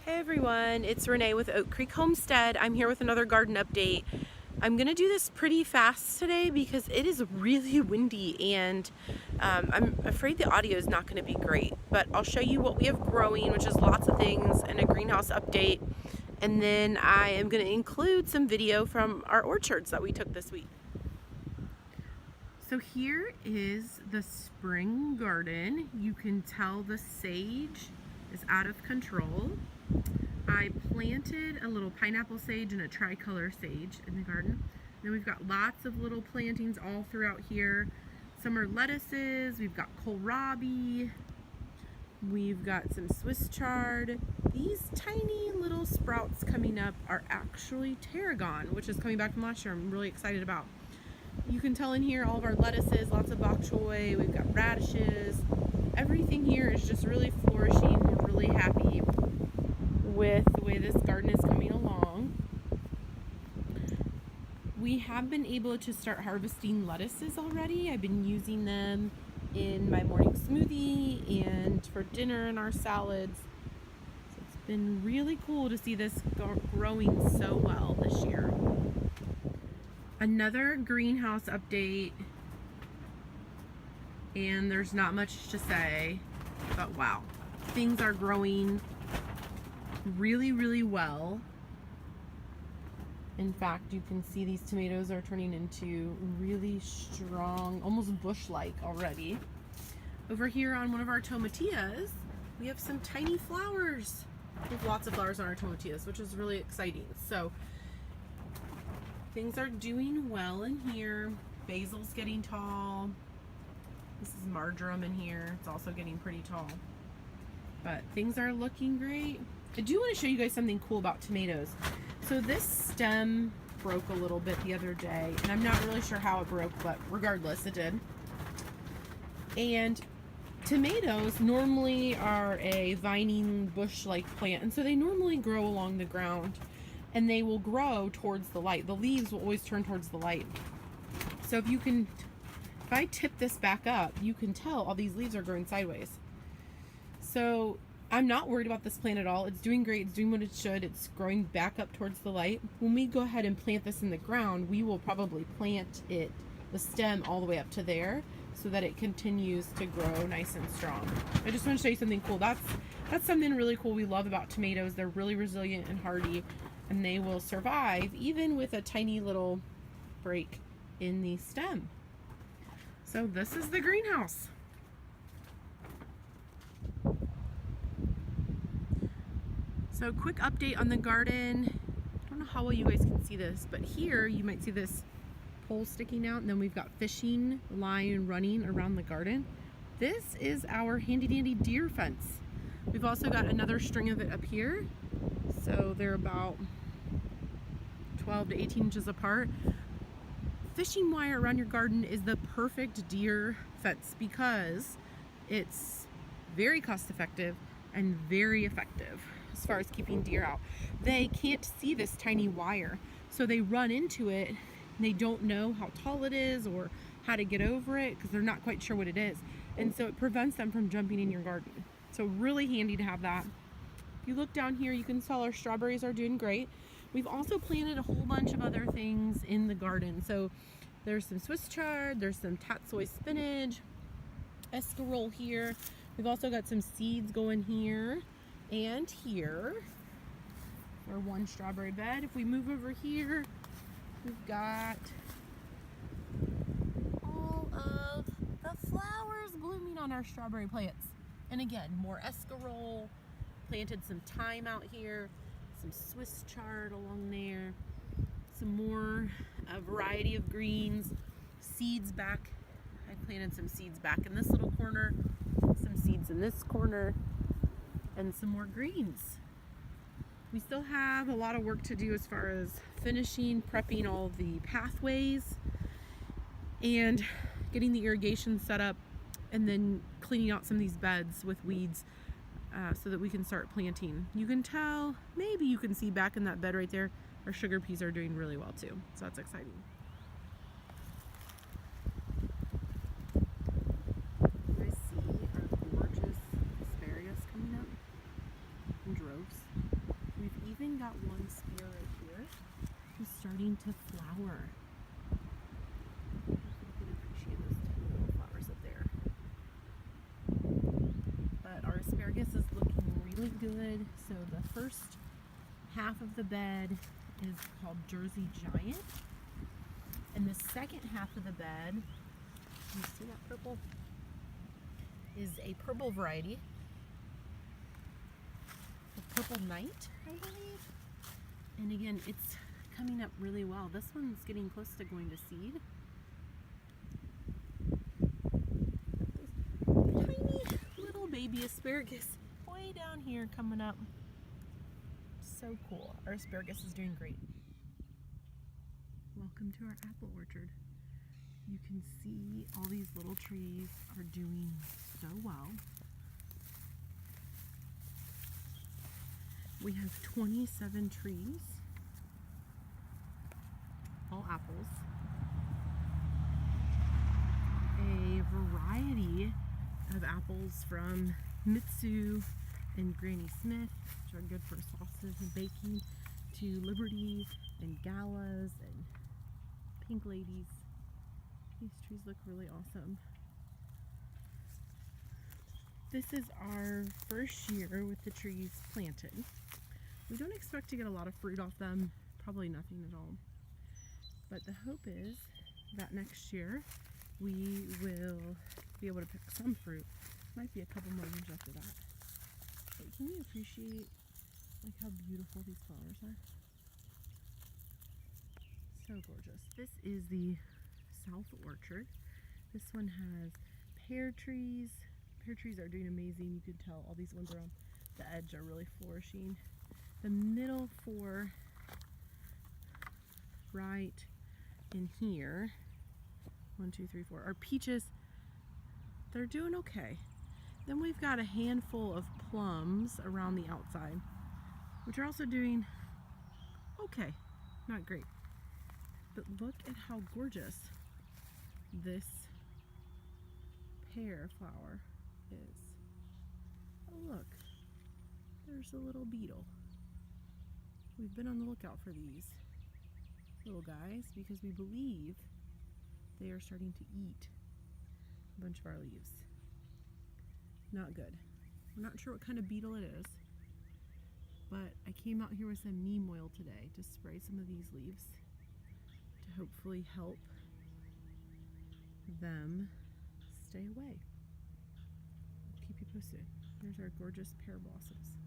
Hey everyone, it's Renee with Oak Creek Homestead. I'm here with another garden update. I'm gonna do this pretty fast today because it is really windy and I'm afraid the audio is not gonna be great, but I'll show you what we have growing, which is lots of things, and a greenhouse update. And then I am gonna include some video from our orchards that we took this week. So here is the spring garden. You can tell the sage is out of control. I planted a little pineapple sage and a tricolor sage in the garden. Then we've got lots of little plantings all throughout here. Some are lettuces, we've got kohlrabi, we've got some Swiss chard. These tiny little sprouts coming up are actually tarragon, which is coming back from last year. I'm really excited about. You can tell in here all of our lettuces, lots of bok choy, we've got radishes. Everything here is just really flourishing. We're really happy with the way this garden is coming along. We have been able to start harvesting lettuces already. I've been using them in my morning smoothie and for dinner in our salads. So it's been really cool to see this growing so well this year. Another greenhouse update, and there's not much to say, but wow, things are growing really well. In fact, you can see these tomatoes are turning into really strong, almost bush-like already. Over here on one of our tomatillas, we have some tiny flowers. We have lots of flowers on our tomatillas, which is really exciting. So things are doing well in here. Basil's getting tall. This is marjoram in here. It's also getting pretty tall. But things are looking great. I do want to show you guys something cool about tomatoes. So this stem broke a little bit the other day, and I'm not really sure how it broke, but regardless, it did. And tomatoes normally are a vining bush-like plant, and so they normally grow along the ground, and they will grow towards the light. The leaves will always turn towards the light. So if I tip this back up, you can tell all these leaves are growing sideways. So I'm not worried about this plant at all. It's doing great. It's doing what it should. It's growing back up towards the light. When we go ahead and plant this in the ground, we will probably plant the stem all the way up to there so that it continues to grow nice and strong. I just want to show you something cool. That's something really cool we love about tomatoes. They're really resilient and hardy, and they will survive even with a tiny little break in the stem. So this is the greenhouse. So quick update on the garden. I don't know how well you guys can see this, but here you might see this pole sticking out, and then we've got fishing line running around the garden. This is our handy dandy deer fence. We've also got another string of it up here. So they're about 12 to 18 inches apart. Fishing wire around your garden is the perfect deer fence because it's very cost effective and very effective as far as keeping deer out. They can't see this tiny wire, so they run into it and they don't know how tall it is or how to get over it because they're not quite sure what it is, and so it prevents them from jumping in your garden. So really handy to have that. If you look down here, you can tell our strawberries are doing great. We've also planted a whole bunch of other things in the garden. So there's some Swiss chard, there's some tatsoi spinach, escarole here. We've also got some seeds going here and here for one strawberry bed. If we move over here, we've got all of the flowers blooming on our strawberry plants. And again, more escarole, planted some thyme out here, some Swiss chard along there, some more, a variety of greens, seeds back. I planted some seeds back in this little corner, some seeds in this corner, and some more greens. We still have a lot of work to do as far as finishing, prepping all the pathways, and getting the irrigation set up, and then cleaning out some of these beds with weeds so that we can start planting. You can tell, maybe you can see back in that bed right there, our sugar peas are doing really well too, so that's exciting. You guys see our gorgeous asparagus coming up in droves? starting to flower. You can appreciate those tiny little flowers up there. But our asparagus is looking really good. So the first half of the bed is called Jersey Giant. And the second half of the bed, you see that purple? Is a purple variety. The Purple Night, I believe. And again, it's coming up really well. This one's getting close to going to seed. Tiny little baby asparagus way down here coming up. So cool. Our asparagus is doing great. Welcome to our apple orchard. You can see all these little trees are doing so well. We have 27 trees, all apples. A variety of apples from Mitsu and Granny Smith, which are good for sauces and baking, to Liberty and Galas and Pink Ladies. These trees look really awesome. This is our first year with the trees planted. We don't expect to get a lot of fruit off them, probably nothing at all. But the hope is that next year we will be able to pick some fruit. Might be a couple more years after that. But can you appreciate like how beautiful these flowers are? So gorgeous. This is the South Orchard. This one has pear trees. Pear trees are doing amazing. You can tell all these ones around the edge are really flourishing. The middle four right in here, 1, 2, 3, 4, are peaches. They're doing okay. Then we've got a handful of plums around the outside, which are also doing okay, not great. But look at how gorgeous this pear flower is. Oh look, there's a little beetle. We've been on the lookout for these little guys because we believe they are starting to eat a bunch of our leaves. Not good. We're not sure what kind of beetle it is, but I came out here with some neem oil today to spray some of these leaves to hopefully help them stay away. I'll keep you posted. There's our gorgeous pear blossoms.